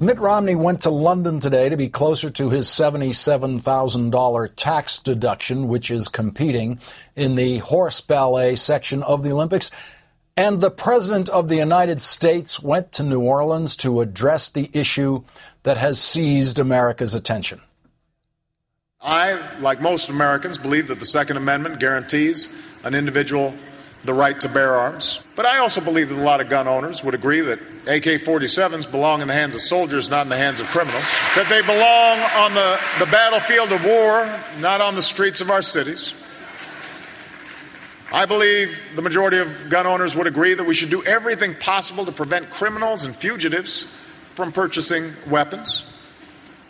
Mitt Romney went to London today to be closer to his $77,000 tax deduction, which is competing in the horse ballet section of the Olympics. And the President of the United States went to New Orleans to address the issue that has seized America's attention. I, like most Americans, believe that the Second Amendment guarantees an individual the right to bear arms. But I also believe that a lot of gun owners would agree that AK-47s belong in the hands of soldiers, not in the hands of criminals. That they belong on the battlefield of war, not on the streets of our cities. I believe the majority of gun owners would agree that we should do everything possible to prevent criminals and fugitives from purchasing weapons.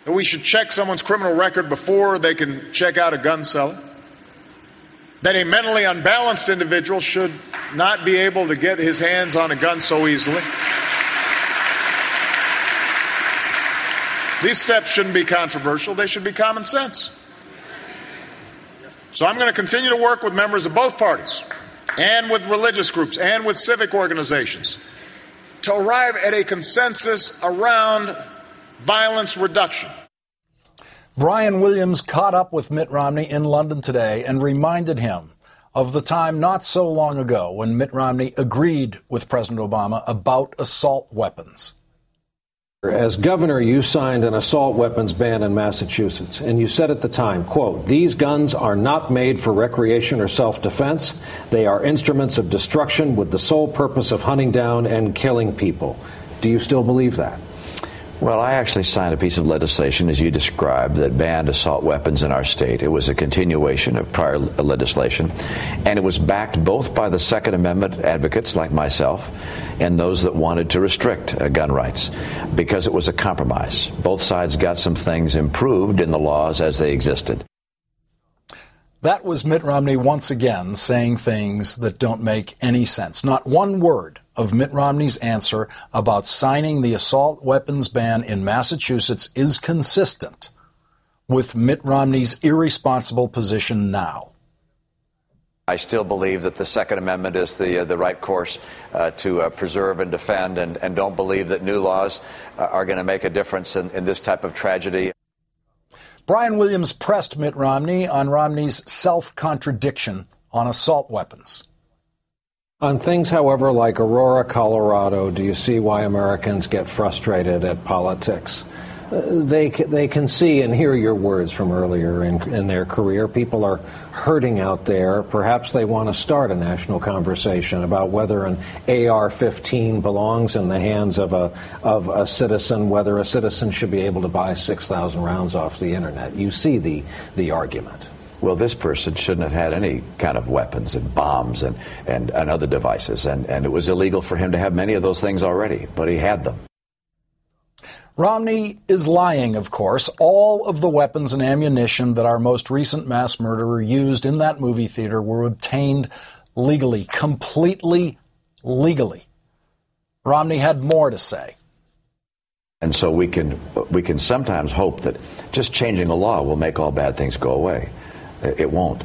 That we should check someone's criminal record before they can check out a gun seller. That a mentally unbalanced individual should not be able to get his hands on a gun so easily. These steps shouldn't be controversial. They should be common sense. So I'm going to continue to work with members of both parties and with religious groups and with civic organizations to arrive at a consensus around violence reduction. Brian Williams caught up with Mitt Romney in London today and reminded him of the time not so long ago when Mitt Romney agreed with President Obama about assault weapons. As governor, you signed an assault weapons ban in Massachusetts, and you said at the time, quote, "These guns are not made for recreation or self-defense. They are instruments of destruction with the sole purpose of hunting down and killing people." Do you still believe that? Well, I actually signed a piece of legislation, as you described, that banned assault weapons in our state. It was a continuation of prior legislation, and it was backed both by the Second Amendment advocates like myself and those that wanted to restrict gun rights, because it was a compromise. Both sides got some things improved in the laws as they existed. That was Mitt Romney once again saying things that don't make any sense. Not one word of Mitt Romney's answer about signing the assault weapons ban in Massachusetts is consistent with Mitt Romney's irresponsible position now. I still believe that the Second Amendment is the right course to preserve and defend, and don't believe that new laws are going to make a difference in this type of tragedy. Brian Williams pressed Mitt Romney on Romney's self-contradiction on assault weapons. On things, however, like Aurora, Colorado, do you see why Americans get frustrated at politics? They can see and hear your words from earlier in their career. People are hurting out there. Perhaps they want to start a national conversation about whether an AR-15 belongs in the hands of a citizen, whether a citizen should be able to buy 6,000 rounds off the internet. You see the argument. Well, this person shouldn't have had any kind of weapons and bombs and other devices, and it was illegal for him to have many of those things already, but he had them. Romney is lying, of course. All of the weapons and ammunition that our most recent mass murderer used in that movie theater were obtained legally, completely legally. Romney had more to say. And so we can sometimes hope that just changing a law will make all bad things go away. It won't.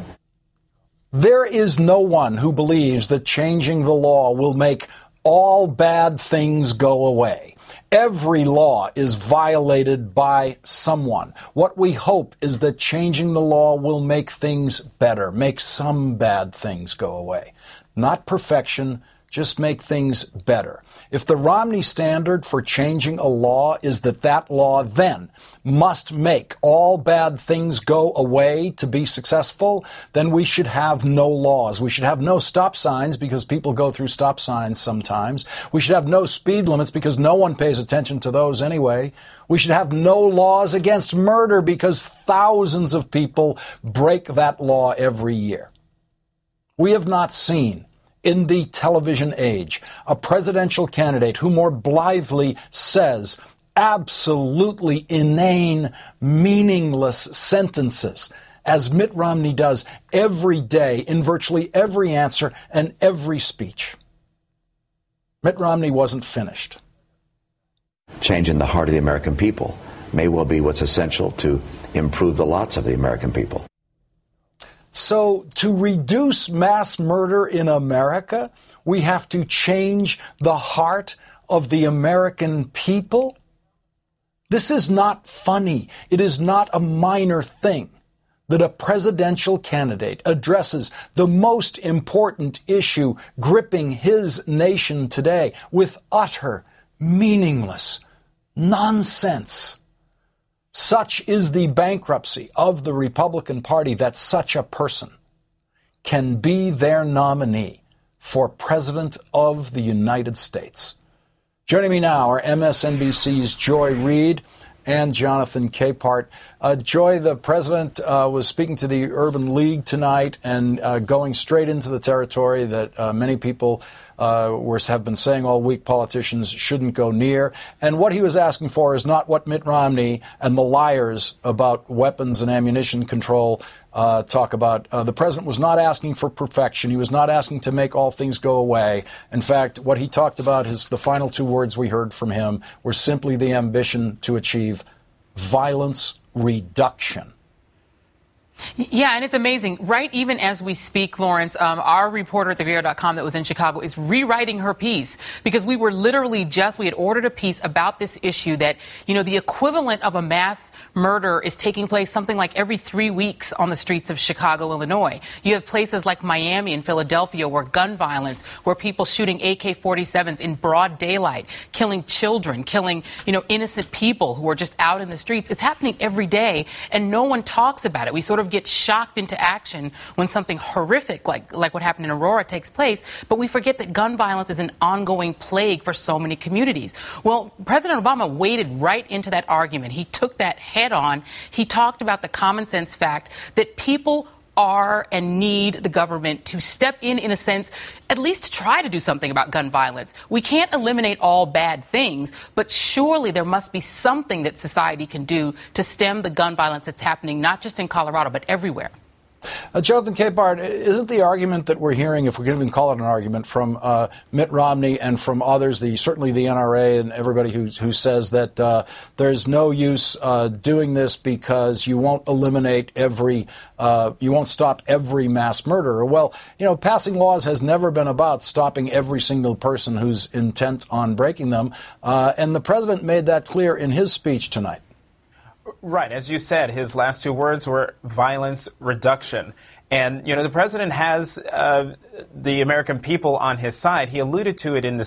There is no one who believes that changing the law will make all bad things go away. Every law is violated by someone. What we hope is that changing the law will make things better, make some bad things go away. Not perfection, just make things better. If the Romney standard for changing a law is that that law then must make all bad things go away to be successful, then we should have no laws. We should have no stop signs because people go through stop signs sometimes. We should have no speed limits because no one pays attention to those anyway. We should have no laws against murder because thousands of people break that law every year. We have not seen in the television age a presidential candidate who more blithely says absolutely inane, meaningless sentences as Mitt Romney does every day in virtually every answer and every speech. Mitt Romney wasn't finished. Changing the heart of the American people may well be what's essential to improve the lots of the American people. So to reduce mass murder in America, we have to change the heart of the American people? This is not funny. It is not a minor thing that a presidential candidate addresses the most important issue gripping his nation today with utter, meaningless nonsense. Such is the bankruptcy of the Republican Party that such a person can be their nominee for President of the United States. Joining me now are MSNBC's Joy Reid and Jonathan Capehart. Joy, the president was speaking to the Urban League tonight and going straight into the territory that many people have been saying all week politicians shouldn't go near. And what he was asking for is not what Mitt Romney and the liars about weapons and ammunition control talk about. The president was not asking for perfection. He was not asking to make all things go away. In fact, what he talked about, the final two words we heard from him, were simply the ambition to achieve violence reduction. Yeah, and it's amazing. Right even as we speak, Lawrence, our reporter at TheViewer.com that was in Chicago is rewriting her piece because we were literally we had ordered a piece about this issue that, the equivalent of a mass murder is taking place something like every 3 weeks on the streets of Chicago, Illinois. You have places like Miami and Philadelphia where gun violence, where people shooting AK-47s in broad daylight, killing children, killing, innocent people who are just out in the streets. It's happening every day, and no one talks about it. We sort of get shocked into action when something horrific like what happened in Aurora takes place, but we forget that gun violence is an ongoing plague for so many communities. Well, President Obama waded right into that argument. He took that head on. He talked about the common sense fact that people are and need the government to step in a sense, at least to try to do something about gun violence. We can't eliminate all bad things, but surely there must be something that society can do to stem the gun violence that's happening, not just in Colorado, but everywhere. Jonathan Capehart, isn't the argument that we're hearing, if we can even call it an argument, from Mitt Romney and from others, certainly the NRA and everybody who says that there's no use doing this because you won't eliminate you won't stop every mass murderer? Well, passing laws has never been about stopping every single person who's intent on breaking them, and the president made that clear in his speech tonight. Right. As you said, his last two words were violence reduction. And, the president has the American people on his side. He alluded to it in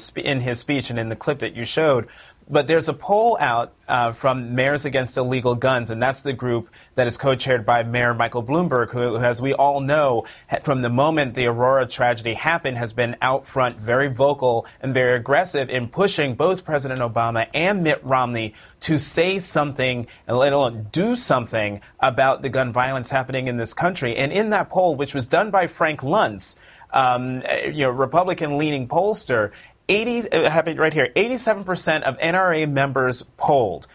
his speech and in the clip that you showed. But there's a poll out from Mayors Against Illegal Guns, and that's the group that is co-chaired by Mayor Michael Bloomberg, who, as we all know, from the moment the Aurora tragedy happened, has been out front, very vocal and very aggressive in pushing both President Obama and Mitt Romney to say something, and let alone do something, about the gun violence happening in this country. And in that poll, which was done by Frank Luntz, Republican-leaning pollster, I have it right here, 87% of NRA members polled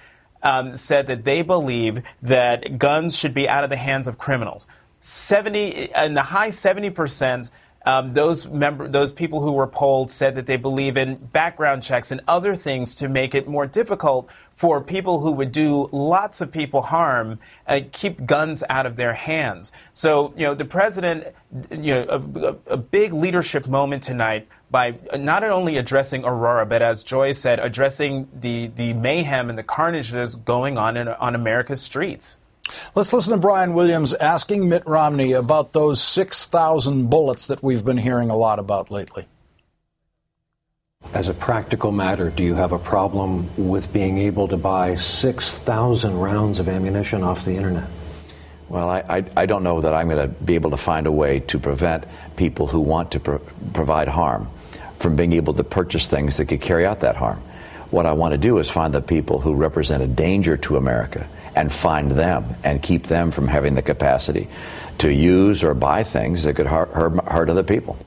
said that they believe that guns should be out of the hands of criminals. In the high 70%, those people who were polled said that they believe in background checks and other things to make it more difficult for people who would do lots of people harm, keep guns out of their hands. So, the president, a big leadership moment tonight by not only addressing Aurora, but as Joy said, addressing the mayhem and the carnage that is going on America's streets. Let's listen to Brian Williams asking Mitt Romney about those 6,000 bullets that we've been hearing a lot about lately. As a practical matter, do you have a problem with being able to buy 6,000 rounds of ammunition off the internet? Well, I don't know that I'm going to be able to find a way to prevent people who want to provide harm from being able to purchase things that could carry out that harm. What I want to do is find the people who represent a danger to America and find them and keep them from having the capacity to use or buy things that could hurt other people.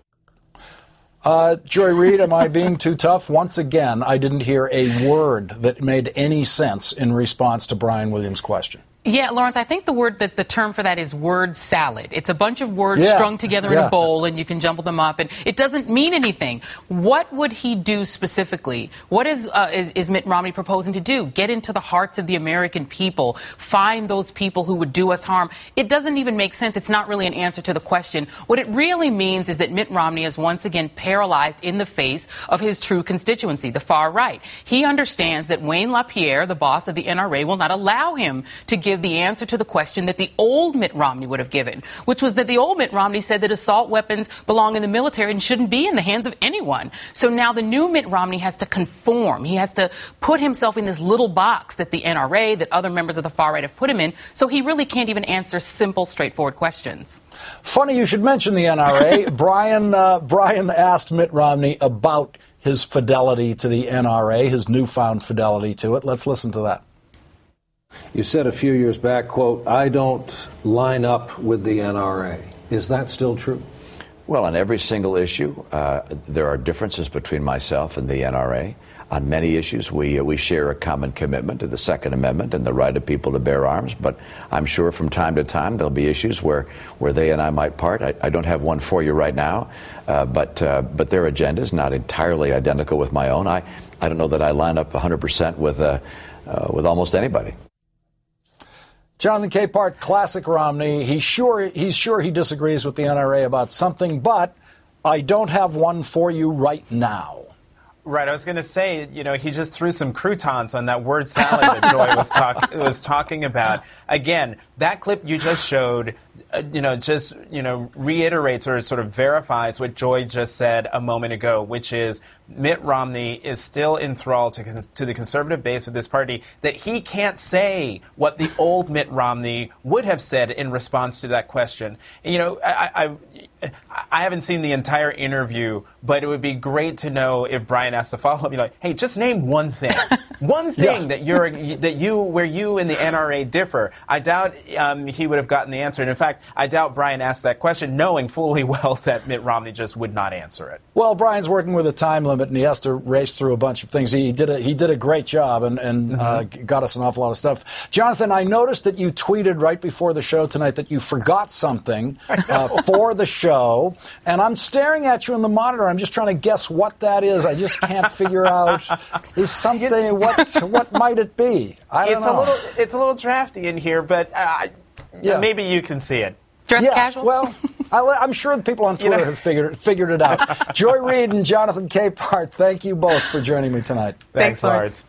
Joy Reid, am I being too tough? Once again, I didn't hear a word that made any sense in response to Brian Williams' question. Yeah, Lawrence, I think the term for that is word salad. It's a bunch of words strung together in a bowl, and you can jumble them up, and it doesn't mean anything. What would he do specifically? What is Mitt Romney proposing to do? Get into the hearts of the American people, find those people who would do us harm. It doesn't even make sense. It's not really an answer to the question. What it really means is that Mitt Romney is once again paralyzed in the face of his true constituency, the far right. He understands that Wayne LaPierre, the boss of the NRA, will not allow him to give the answer to the question that the old Mitt Romney would have given, which was that the old Mitt Romney said that assault weapons belong in the military and shouldn't be in the hands of anyone. So now the new Mitt Romney has to conform. He has to put himself in this little box that the NRA, that other members of the far right have put him in, so he really can't even answer simple, straightforward questions. Funny you should mention the NRA. Brian asked Mitt Romney about his fidelity to the NRA, his newfound fidelity to it. Let's listen to that. You said a few years back, quote, "I don't line up with the NRA." Is that still true? Well, on every single issue, there are differences between myself and the NRA. On many issues, we share a common commitment to the Second Amendment and the right of people to bear arms. But I'm sure from time to time there'll be issues where they and I might part. I don't have one for you right now, but their agenda is not entirely identical with my own. I don't know that I line up 100% with almost anybody. Jonathan Capehart, classic Romney. He's sure he disagrees with the NRA about something, but I don't have one for you right now. Right, I was going to say, he just threw some croutons on that word salad that Joy was talking about. Again, that clip you just showed, reiterates or sort of verifies what Joy just said a moment ago, which is Mitt Romney is still enthralled to the conservative base of this party, that he can't say what the old Mitt Romney would have said in response to that question. And, I haven't seen the entire interview, but it would be great to know if Brian asked to follow up, hey, just name one thing. One thing where you and the NRA differ. I doubt he would have gotten the answer. And in fact, I doubt Brian asked that question knowing fully well that Mitt Romney just would not answer it. Well, Brian's working with a time limit, and he has to race through a bunch of things. He did a great job and got us an awful lot of stuff. Jonathan, I noticed that you tweeted right before the show tonight that you forgot something for the show, and I'm staring at you in the monitor. I'm just trying to guess what that is. I just can't figure out. Is something what might it be? I don't know. It's a little drafty in here, but maybe you can see it. Dress casual? Well, I'm sure the people on Twitter have figured it out. Joy Reid and Jonathan Capehart, thank you both for joining me tonight. Thanks, Lawrence.